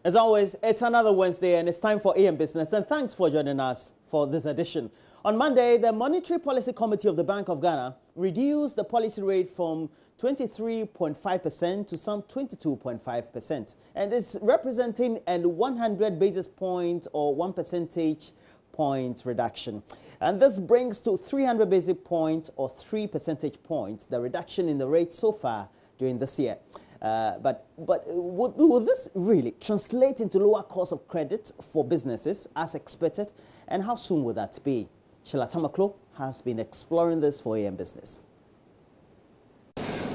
As always, it's another Wednesday and it's time for AM Business, and thanks for joining us for this edition. On Monday, the Monetary Policy Committee of the Bank of Ghana reduced the policy rate from 23.5% to some 22.5%, and it's representing a 100 basis point or 1 percentage point reduction. And this brings to 300 basis points or 3 percentage points the reduction in the rate so far during this year. But will this really translate into lower cost of credit for businesses as expected? And how soon will that be? Sheila Tamaklo has been exploring this for AM Business.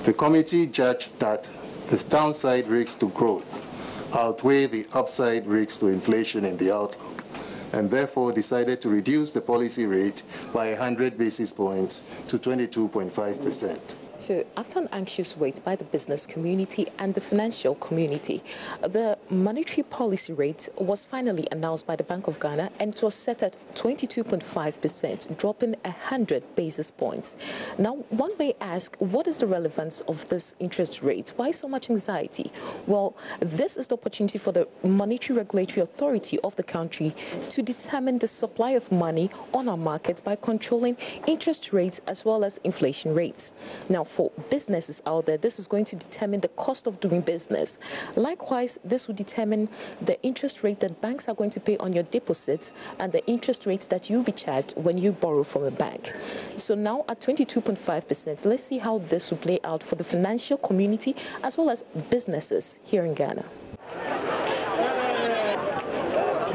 The committee judged that the downside risks to growth outweigh the upside risks to inflation in the outlook, and therefore decided to reduce the policy rate by 100 basis points to 22.5%. So after an anxious wait by the business community and the financial community, the monetary policy rate was finally announced by the Bank of Ghana, and it was set at 22.5%, dropping 100 basis points. Now, one may ask, what is the relevance of this interest rate? Why so much anxiety? Well, this is the opportunity for the Monetary Regulatory Authority of the country to determine the supply of money on our markets by controlling interest rates as well as inflation rates. Now, for businesses out there, this is going to determine the cost of doing business. Likewise, this will determine the interest rate that banks are going to pay on your deposits and the interest rates that you'll be charged when you borrow from a bank. So now at 22.5%, let's see how this will play out for the financial community as well as businesses here in Ghana.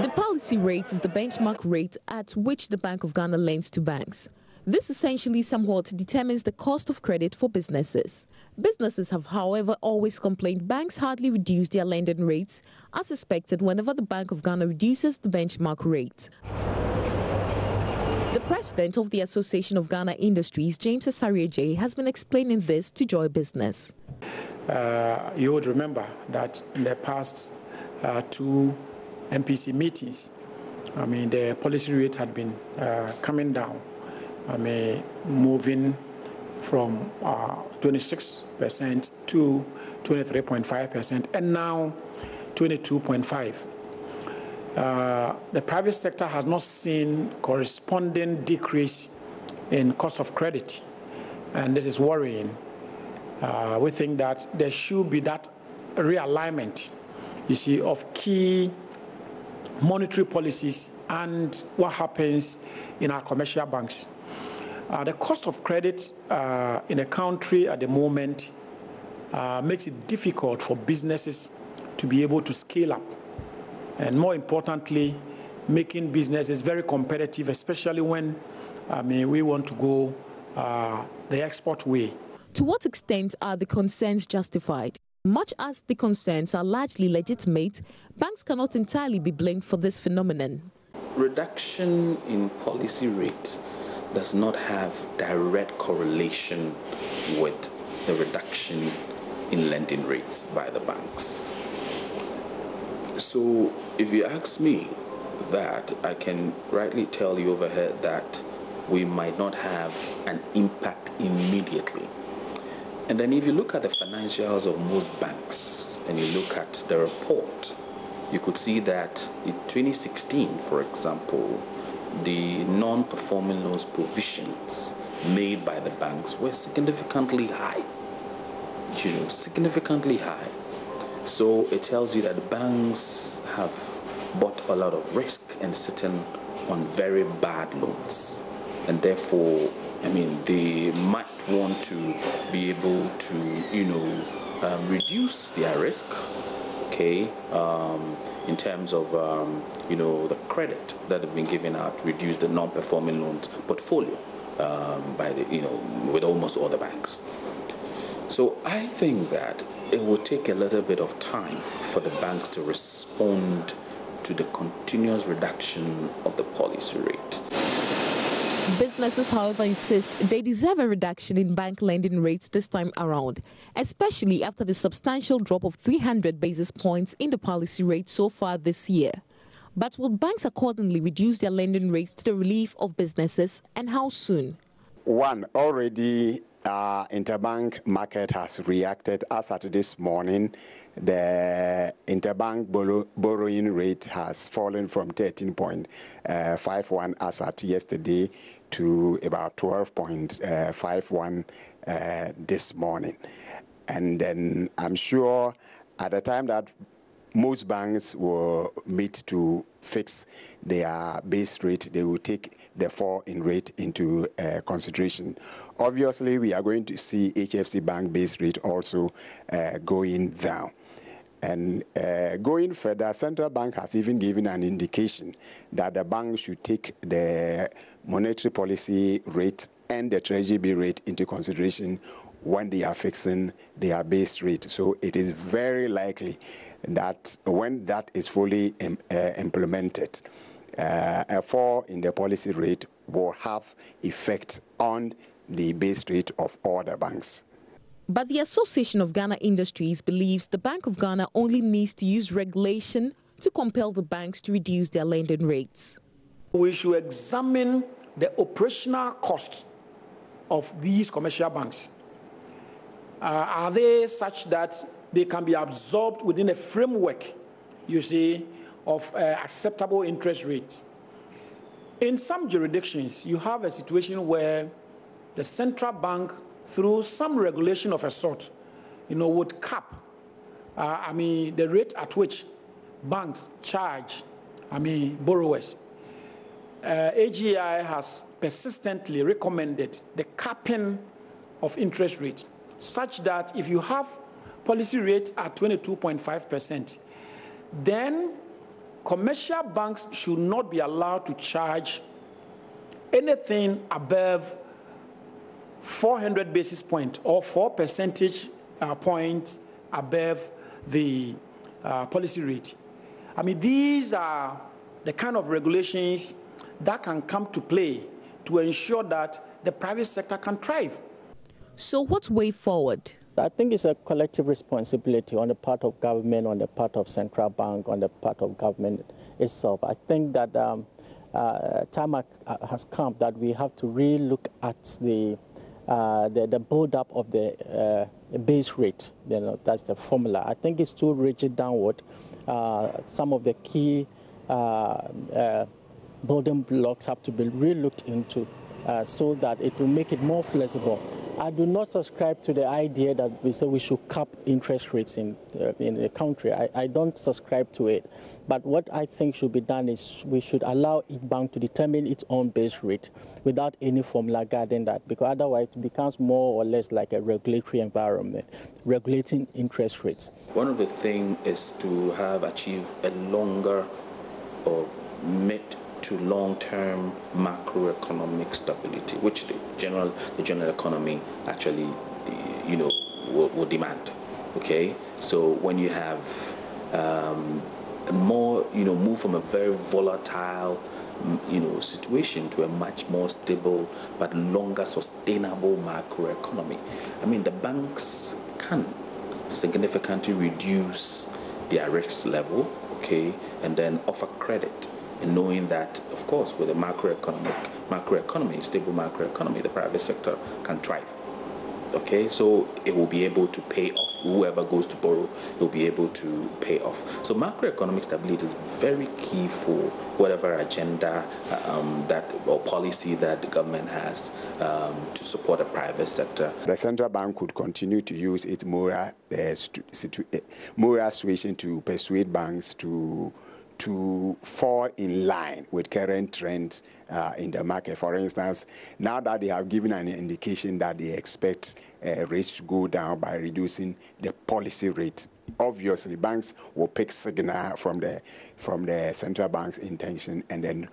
The policy rate is the benchmark rate at which the Bank of Ghana lends to banks. This essentially somewhat determines the cost of credit for businesses. Businesses have, however, always complained banks hardly reduce their lending rates, as expected whenever the Bank of Ghana reduces the benchmark rate. The president of the Association of Ghana Industries, James Asarieje, has been explaining this to Joy Business. You would remember that in the past two MPC meetings, the policy rate had been coming down. Moving from 26% to 23.5%, and now 22.5%. The private sector has not seen corresponding decrease in cost of credit, and this is worrying. We think that there should be that realignment, you see, of key monetary policies and what happens in our commercial banks. The cost of credit in the country at the moment makes it difficult for businesses to be able to scale up, and more importantly, making businesses very competitive, especially when we want to go the export way. To what extent are the concerns justified? Much as the concerns are largely legitimate, banks cannot entirely be blamed for this phenomenon. Reduction in policy rate does not have direct correlation with the reduction in lending rates by the banks. So if you ask me that, I can rightly tell you over here that we might not have an impact immediately. And then if you look at the financials of most banks and you look at the report, you could see that in 2016, for example, the non-performing loans provisions made by the banks were significantly high. Significantly high. So it tells you that the banks have bought a lot of risk and sitting on very bad loans. And therefore, they might want to be able to, reduce their risk, in terms of, the credit that have been given out, reduce the non-performing loans portfolio with almost all the banks. So I think that it will take a little bit of time for the banks to respond to the continuous reduction of the policy rate. Businesses, however, insist they deserve a reduction in bank lending rates this time around, especially after the substantial drop of 300 basis points in the policy rate so far this year. But will banks accordingly reduce their lending rates to the relief of businesses, and how soon? One, already interbank market has reacted. As at this morning, the interbank borrowing rate has fallen from 13.51 as at yesterday to about 12.51 this morning. And then I'm sure at the time that most banks will meet to fix their base rate, they will take the fall in rate into consideration. Obviously, we are going to see HFC Bank base rate also going down. And going further, Central Bank has even given an indication that the bank should take the monetary policy rate and the Treasury bill rate into consideration when they are fixing their base rate. So it is very likely that when that is fully implemented, a fall in the policy rate will have effect on the base rate of all the banks. But the Association of Ghana Industries believes the Bank of Ghana only needs to use regulation to compel the banks to reduce their lending rates. We should examine the operational costs of these commercial banks. Are they such that they can be absorbed within a framework, you see, of acceptable interest rates? In some jurisdictions, you have a situation where the central bank, through some regulation of a sort, would cap, the rate at which banks charge, borrowers. AGI has persistently recommended the capping of interest rate, such that if you have policy rate at 22.5%, then commercial banks should not be allowed to charge anything above 400 basis points or 4 percentage points above the policy rate. These are the kind of regulations that can come to play to ensure that the private sector can thrive. So what's way forward? I think it's a collective responsibility on the part of government, on the part of central bank, on the part of government itself. I think that time has come that we have to really look at the build-up of the base rate. That's the formula. I think it's too rigid downward. Some of the key building blocks have to be really looked into so that it will make it more flexible. I do not subscribe to the idea that we say we should cap interest rates in the country. I don't subscribe to it. But what I think should be done is we should allow each bank to determine its own base rate without any formula guarding that, because otherwise it becomes more or less like a regulatory environment, regulating interest rates. One of the things is to have achieved a longer or mid to long-term macroeconomic stability, which the general economy actually, will demand. Okay, so when you have more, move from a very volatile, situation to a much more stable but longer sustainable macroeconomy, the banks can significantly reduce their risk level, okay, and then offer credit. And knowing that, of course, with a stable macroeconomy, the private sector can thrive. Okay, so it will be able to pay off. Whoever goes to borrow, it will be able to pay off. So macroeconomic stability is very key for whatever agenda or policy that the government has to support the private sector. The central bank could continue to use its moral suasion to persuade banks to fall in line with current trends in the market. For instance, now that they have given an indication that they expect rates to go down by reducing the policy rate, obviously banks will pick signal from the central bank's intention and then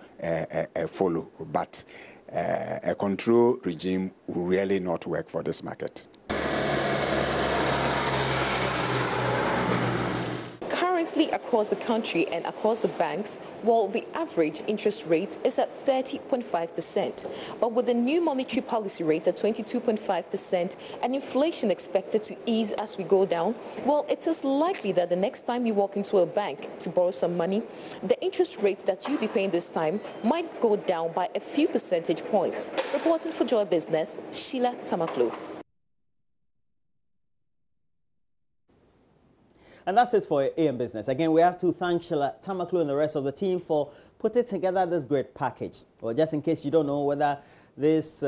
follow. But a control regime will really not work for this market. Currently across the country and across the banks, the average interest rate is at 30.5%. But with the new monetary policy rate at 22.5% and inflation expected to ease as we go down, it is likely that the next time you walk into a bank to borrow some money, the interest rates that you'll be paying this time might go down by a few percentage points. Reporting for Joy Business, Sheila Tamaklo. And that's it for AM Business. Again, we have to thank Sheila Tamaklu and the rest of the team for putting together this great package. Well, just in case you don't know whether this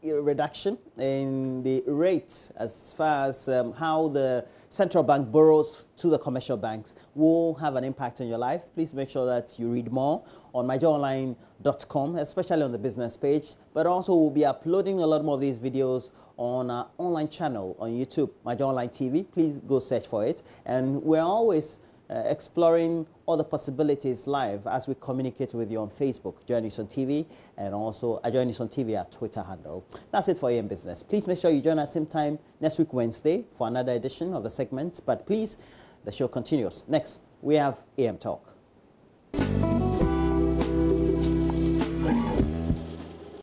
reduction in the rate as far as how the central bank borrows to the commercial banks will have an impact on your life, please make sure that you read more on myjoyonline.com, especially on the business page. But also we'll be uploading a lot more of these videos on our online channel on YouTube, My Joy Online TV. Please go search for it. And we're always exploring all the possibilities live as we communicate with you on Facebook, Joy News on TV, and also Joy News on TV, our Twitter handle. That's it for AM Business. Please make sure you join us same time next week, Wednesday, for another edition of the segment. But please, the show continues. Next, we have AM Talk.